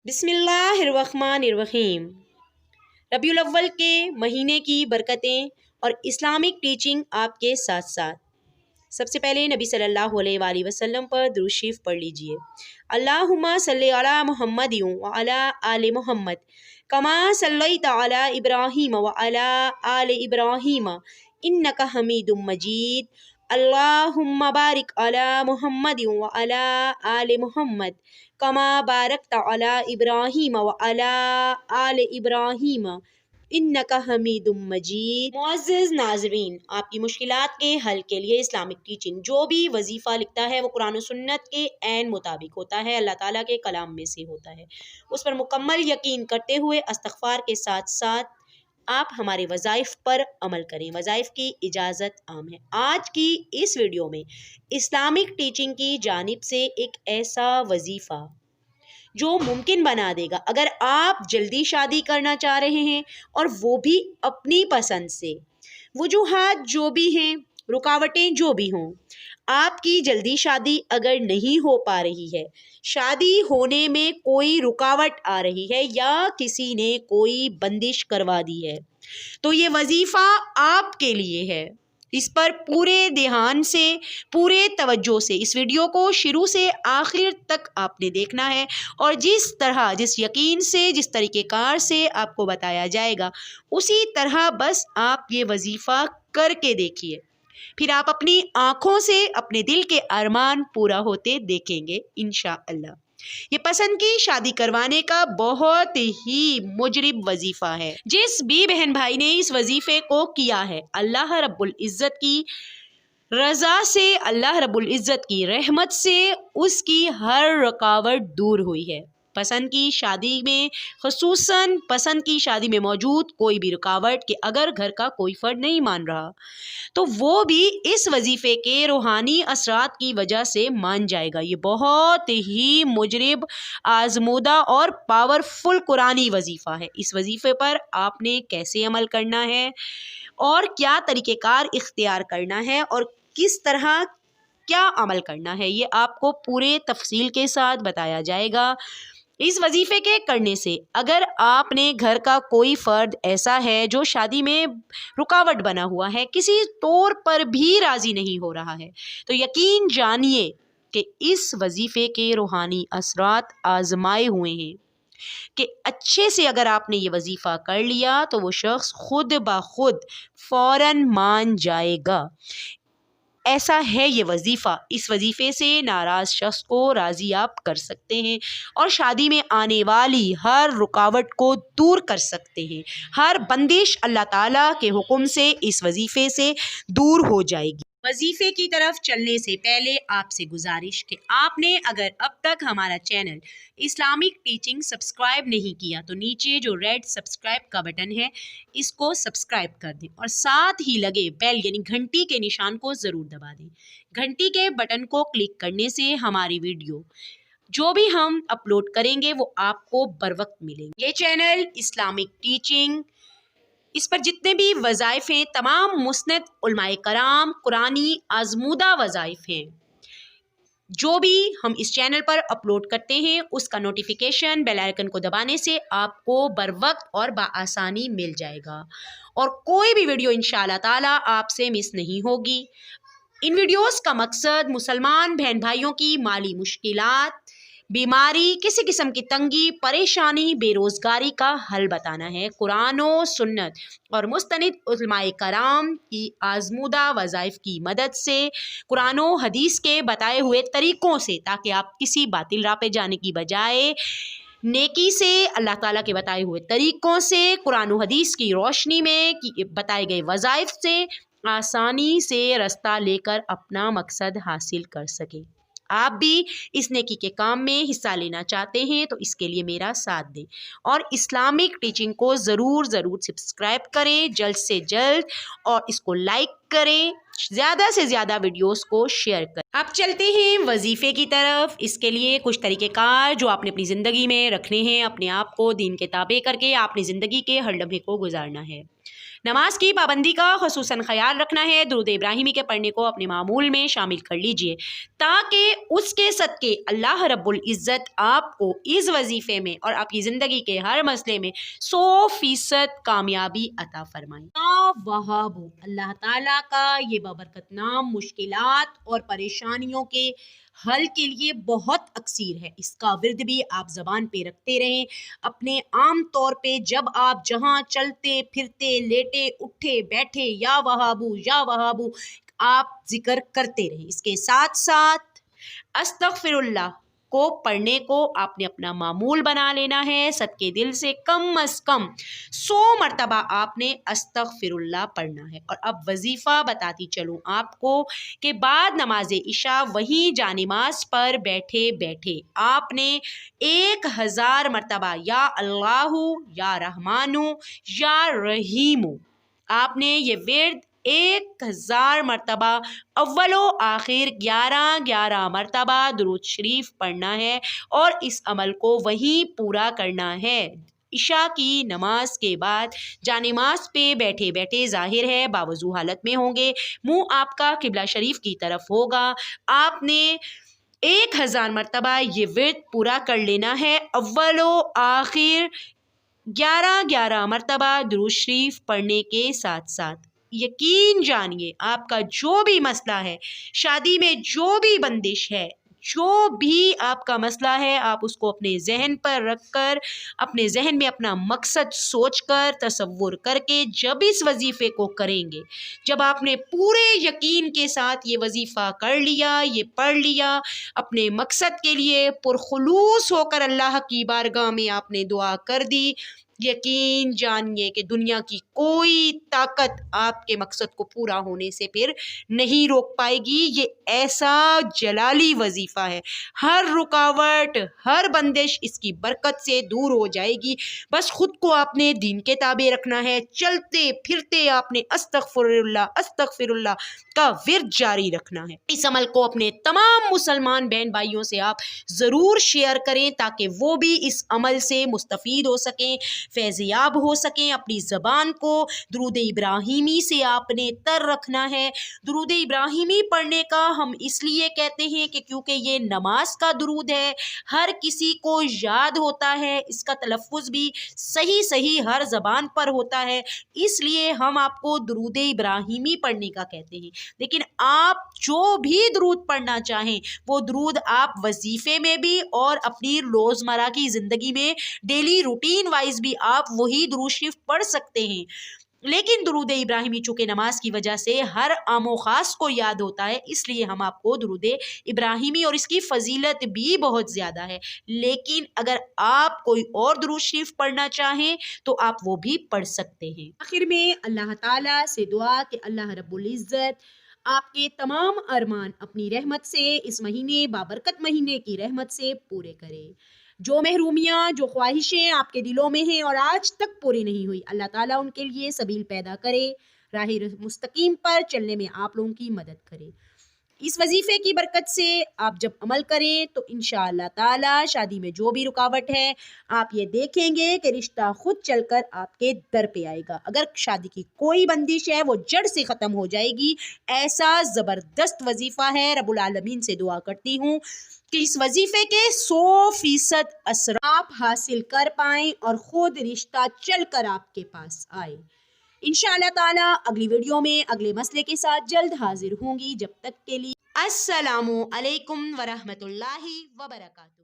बिस्मिल्लाहिर्रहमानिर्रहीम। रबीउल अव्वल के महीने की बरकतें और इस्लामिक टीचिंग आपके साथ साथ। सबसे पहले नबी सल्लल्लाहु अलैहि वसल्लम पर दुरूद शरीफ पढ़ लीजिए। अल्लाहुम्मा सल्लि अला मुहम्मद व अला आले मुहम्मद कमा सल्लैता अला इब्राहीम व अला आले इब्राहीम इन्नका हमीदुम मजीद। अल्लाहुम्मा बारिक अला मुहम्मद व अला आले मुहम्मद कमा बारकता अला इब्राहीम व अला आले इब्राहीम इन्नका हमीदुम मजीद। मुअज़्ज़िज़ नाज़रीन, आपकी मुश्किलात के हल के लिए इस्लामिक टीचिंग जो भी वजीफ़ा लिखता है वो कुरान और सुन्नत के ऐन मुताबिक होता है, अल्लाह ताला के कलाम में से होता है। उस पर मुकम्मल यकीन करते हुए इस्तग़फ़ार के साथ साथ आप हमारे वज़ाइफ पर अमल करें। वज़ाइफ की इजाज़त आम है। आज की इस वीडियो में इस्लामिक टीचिंग की जानिब से एक ऐसा वजीफ़ा जो मुमकिन बना देगा, अगर आप जल्दी शादी करना चाह रहे हैं और वो भी अपनी पसंद से, वजूहात जो भी हैं, रुकावटें जो भी हों, आपकी जल्दी शादी अगर नहीं हो पा रही है, शादी होने में कोई रुकावट आ रही है या किसी ने कोई बंदिश करवा दी है, तो ये वजीफ़ा आपके लिए है। इस पर पूरे ध्यान से, पूरे तवज्जो से इस वीडियो को शुरू से आखिर तक आपने देखना है और जिस तरह, जिस यकीन से, जिस तरीक़ेकार से आपको बताया जाएगा उसी तरह बस आप ये वजीफ़ा करके देखिए, फिर आप अपनी आँखों से अपने दिल के अरमान पूरा होते देखेंगे इंशाअल्लाह। ये पसंद की शादी करवाने का बहुत ही मुजरिब वजीफा है। जिस भी बहन भाई ने इस वजीफे को किया है, अल्लाह रब्बुल इज़्ज़त की रज़ा से, अल्लाह रब्बुल इज़्ज़त की रहमत से उसकी हर रुकावट दूर हुई है। पसंद की शादी में, ख़ुसूसन पसंद की शादी में मौजूद कोई भी रुकावट कि अगर घर का कोई फ़र्द नहीं मान रहा तो वो भी इस वजीफ़े के रूहानी असरात की वजह से मान जाएगा। ये बहुत ही मुजरिब, आज़मूदा और पावरफुल कुरानी वजीफ़ा है। इस वजीफ़े पर आपने कैसे अमल करना है और क्या तरीक़ेकार इख्तियार करना है और किस तरह क्या अमल करना है, ये आपको पूरे तफसील के साथ बताया जाएगा। इस वजीफ़े के करने से अगर आपने घर का कोई फ़र्द ऐसा है जो शादी में रुकावट बना हुआ है, किसी तौर पर भी राज़ी नहीं हो रहा है, तो यकीन जानिए कि इस वजीफ़े के रूहानी असरात आज़माए हुए हैं कि अच्छे से अगर आपने ये वजीफ़ा कर लिया तो वो शख्स खुद ब खुद फ़ौरन मान जाएगा। ऐसा है ये वजीफ़ा। इस वजीफ़े से नाराज़ शख्स को राज़ी आप कर सकते हैं और शादी में आने वाली हर रुकावट को दूर कर सकते हैं। हर बंदिश अल्लाह ताला के हुक्म से इस वजीफ़े से दूर हो जाएगी। वजीफ़े की तरफ चलने से पहले आपसे गुजारिश कि आपने अगर अब तक हमारा चैनल इस्लामिक टीचिंग सब्सक्राइब नहीं किया तो नीचे जो रेड सब्सक्राइब का बटन है इसको सब्सक्राइब कर दें और साथ ही लगे बेल यानी घंटी के निशान को ज़रूर दबा दें। घंटी के बटन को क्लिक करने से हमारी वीडियो जो भी हम अपलोड करेंगे वो आपको बर वक्त मिलेंगे। ये चैनल इस्लामिक टीचिंग, इस पर जितने भी वज़ाइफ़ हैं तमाम मुस्नद उलमाए कराम कुरानी आज़मूदा वज़ाइफ़ हैं, जो भी हम इस चैनल पर अपलोड करते हैं उसका नोटिफिकेशन बेल आइकन को दबाने से आपको बर वक्त और बआसानी मिल जाएगा और कोई भी वीडियो इंशाअल्लाह ताला आपसे मिस नहीं होगी। इन वीडियोस का मकसद मुसलमान बहन भाइयों की माली मुश्किलात, बीमारी, किसी किस्म की तंगी, परेशानी, बेरोज़गारी का हल बताना है। कुरान और सुन्नत और मुस्तनिद उलमाए कराम की आज़मूदा वज़ाइफ़ की मदद से, कुरान और हदीस के बताए हुए तरीक़ों से, ताकि आप किसी बातिल राह पे जाने की बजाय नेकी से, अल्लाह ताला के बताए हुए तरीक़ों से, कुरान और हदीस की रोशनी में बताए गए वज़ाइफ़ से आसानी से रास्ता लेकर अपना मकसद हासिल कर सकें। आप भी इस नेकी के काम में हिस्सा लेना चाहते हैं तो इसके लिए मेरा साथ दें और इस्लामिक टीचिंग को ज़रूर सब्सक्राइब करें जल्द से जल्द और इसको लाइक करें, ज़्यादा से ज़्यादा वीडियोस को शेयर करें। अब चलते हैं वजीफ़े की तरफ। इसके लिए कुछ तरीक़ेकार जो आपने अपनी ज़िंदगी में रखने हैं, अपने आप को दीन के ताबे करके आपने ज़िंदगी के हर लम्हे को गुजारना है। नमाज की पाबंदी का ख़ुसूसन ख्याल रखना है। दुरूद इब्राहिमी के पढ़ने को अपने मामूल में शामिल कर लीजिए ताकि उसके सदक़े अल्लाह रब्बुल इज़्ज़त आपको इस वजीफ़े में और आपकी ज़िंदगी के हर मसले में 100% कामयाबी अता फरमाए। वहाबू, अल्लाह ताला का ये बबरकत नाम मुश्किलात और परेशानियों के हल के लिए बहुत अक्सीर है। इसका विर्द भी आप ज़बान पे रखते रहें। अपने आम तौर पे जब आप जहाँ चलते फिरते लेटे उठे बैठे या वहाबू आप जिक्र करते रहें। इसके साथ साथ अस्तगफिरुल्लाह को पढ़ने को आपने अपना मामूल बना लेना है। सदके दिल से कम अज़ कम 100 मरतबा आपने अस्तगफिरुल्लाह पढ़ना है। और अब वजीफ़ा बताती चलूँ आपको कि बाद नमाज इशा वहीं जानिमाज़ पर बैठे बैठे आपने 1000 मरतबा या अल्लाहु या रहमानु या रहीमु आपने ये विर्द 1000 मरतबा अव्वलो आखिर 11 मरतबा दुरूद शरीफ पढ़ना है और इस अमल को वहीं पूरा करना है। इशा की नमाज के बाद जानिमाज पे बैठे बैठे ज़ाहिर है बावजू हालत में होंगे, मुंह आपका किबला शरीफ की तरफ होगा। आपने 1000 मरतबा ये विर्द पूरा कर लेना है। अव्वलो आखिर 11 मरतबा दुरूद शरीफ पढ़ने के साथ साथ यकीन जानिए आपका जो भी मसला है, शादी में जो भी बंदिश है, जो भी आपका मसला है, आप उसको अपने जहन पर रख कर अपने जहन में अपना मकसद सोचकर तसव्वुर करके जब इस वजीफ़े को करेंगे, जब आपने पूरे यकीन के साथ ये वजीफ़ा कर लिया, ये पढ़ लिया, अपने मकसद के लिए पुरखुलूस होकर अल्लाह की बारगाह में आपने दुआ कर दी, यकीन जानिए कि दुनिया की कोई ताकत आपके मकसद को पूरा होने से फिर नहीं रोक पाएगी। ये ऐसा जलाली वजीफ़ा है, हर रुकावट हर बंदिश इसकी बरकत से दूर हो जाएगी। बस खुद को आपने दीन के ताबे रखना है। चलते फिरते आपने अस्तगफिरुल्लाह का विर्द जारी रखना है। इस अमल को अपने तमाम मुसलमान बहन भाइयों से आप ज़रूर शेयर करें ताकि वो भी इस अमल से मुस्तफ़ीद हो सकें, फैज़याब हो सकें। अपनी ज़बान को दुरूद इब्राहिमी से आपने तर रखना है। दुरूद इब्राहिमी पढ़ने का हम इसलिए कहते हैं कि क्योंकि ये नमाज का दुरूद है, हर किसी को याद होता है, इसका तलफ़्फ़ुज़ भी सही हर ज़बान पर होता है, इसलिए हम आपको दुरूद इब्राहिमी पढ़ने का कहते हैं। लेकिन आप जो भी दुरूद पढ़ना चाहें वो दुरूद आप वजीफ़े में भी और अपनी रोज़मर्रा की ज़िंदगी में डेली रूटीन वाइज भी आप वही दुरूद शरीफ पढ़ सकते हैं। लेकिन दुरूद इब्राहिमी चूँकि नमाज की वजह से हर आमो ख़ास को याद होता है, इसलिए हम आपको दुरूद इब्राहिमी और इसकी फ़जीलत भी बहुत ज़्यादा है। लेकिन अगर आप कोई और दुरूद शरीफ पढ़ना चाहें तो आप वो भी पढ़ सकते हैं। आखिर में अल्लाह ताला से दुआ कि अल्लाह रब्बुल इज़्ज़त आपके तमाम अरमान अपनी रहमत से इस महीने बाबरकत महीने की रहमत से पूरे करे। जो महरूमियाँ जो ख्वाहिशें आपके दिलों में हैं और आज तक पूरी नहीं हुई, अल्लाह ताला उनके लिए सबील पैदा करे, राह मुस्तकीम पर चलने में आप लोगों की मदद करे। इस वजीफ़े की बरकत से आप जब अमल करें तो इंशाअल्लाह ताला शादी में जो भी रुकावट है आप ये देखेंगे कि रिश्ता खुद चलकर आपके दर पे आएगा। अगर शादी की कोई बंदिश है वो जड़ से ख़त्म हो जाएगी। ऐसा ज़बरदस्त वजीफ़ा है। रब्बुल आलमीन से दुआ करती हूँ कि इस वजीफ़े के 100% असर आप हासिल कर पाएँ और ख़ुद रिश्ता चल कर आपके पास आए। इंशाअल्लाह ताला अगली वीडियो में अगले मसले के साथ जल्द हाजिर होंगी। जब तक के लिए अस्सलामु अलैकुम वरहमतुल्लाहि वबरकातुहू।